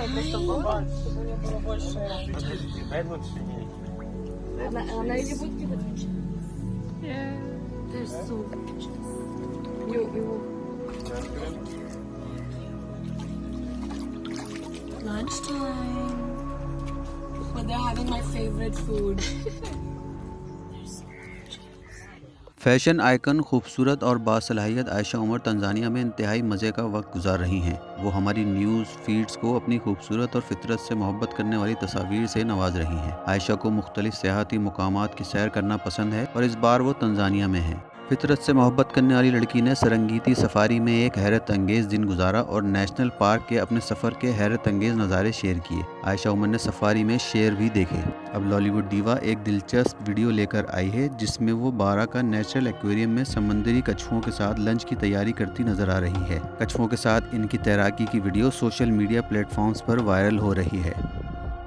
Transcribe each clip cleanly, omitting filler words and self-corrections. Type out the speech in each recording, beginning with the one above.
Она или будки выключит? They're so delicious. Lunchtime. But they're having my favorite food. Fashion icon खूबसूरत और बासलाहियत Ayesha Umar Tanzania में इंतहाई मज़े का वक्त गुजार रही हैं। वो हमारी न्यूज़ फीड्स को अपनी खूबसूरत और फितरत से मोहब्बत करने वाली तस्वीर से नवाज रही हैं। आयशा को मुख्तलिफ सियाहती मुकामात की सैर करना पसंद है और इस बार वो तंजानिया में है। फितरत से मोहब्बत करने वाली लड़की ने सरंगीती सफारी में एक हैरत अंगेज़ दिन गुजारा और नेशनल पार्क के अपने सफ़र के हैरत अंगेज़ नज़ारे शेयर किए। आयशा उमर ने सफारी में शेर भी देखे। अब लॉलीवुड दीवा एक दिलचस्प वीडियो लेकर आई है जिसमें वो बारा का नेचुरल एक्वेरियम में समंदरी कछुओं के साथ लंच की तैयारी करती नजर आ रही है। कछुओं के साथ इनकी तैराकी की वीडियो सोशल मीडिया प्लेटफॉर्म्स पर वायरल हो रही है।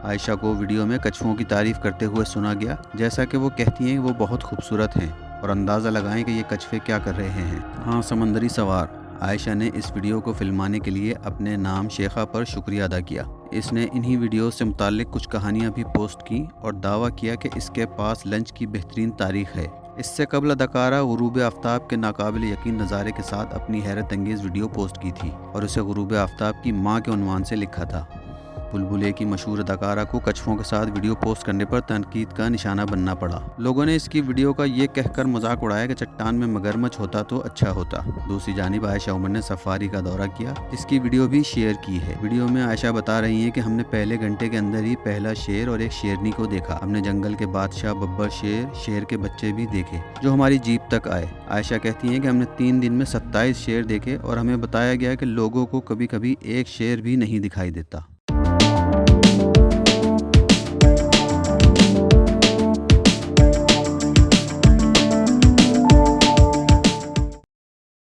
आयशा को वीडियो में कछुओं की तारीफ करते हुए सुना गया, जैसा कि वो कहती हैं वो बहुत खूबसूरत हैं और अंदाज़ा लगाएं कि ये कछुए क्या कर रहे हैं। हाँ, समंदरी सवार। आयशा ने इस वीडियो को फिल्माने के लिए अपने नाम शेखा पर शुक्रिया अदा किया। इसने इन्हीं वीडियो से मुताल्लिक कुछ कहानियां भी पोस्ट की और दावा किया कि इसके पास लंच की बेहतरीन तारीख है। इससे कबल अदाकारा गुरूब आफ्ताब के नाकाबिल यकीन नज़ारे के साथ अपनी हैरत अंगेज़ वीडियो पोस्ट की थी और उसे गुरूब आफ्ताब की माँ के उन्वान से लिखा था। बुलबुले की मशहूर अदाकारा को कछुओं के साथ वीडियो पोस्ट करने पर तनकीद का निशाना बनना पड़ा। लोगों ने इसकी वीडियो का ये कहकर मजाक उड़ाया कि चट्टान में मगरमच्छ होता तो अच्छा होता। दूसरी जानिब आयशा उमर ने सफारी का दौरा किया, इसकी वीडियो भी शेयर की है। वीडियो में आयशा बता रही हैं कि हमने पहले घंटे के अंदर ही पहला शेर और एक शेरनी को देखा। हमने जंगल के बादशाह बब्बर शेर, शेर के बच्चे भी देखे जो हमारी जीप तक आए। आयशा कहती हैं कि हमने 3 दिन में 27 शेर देखे और हमें बताया गया कि लोगों को कभी कभी एक शेर भी नहीं दिखाई देता।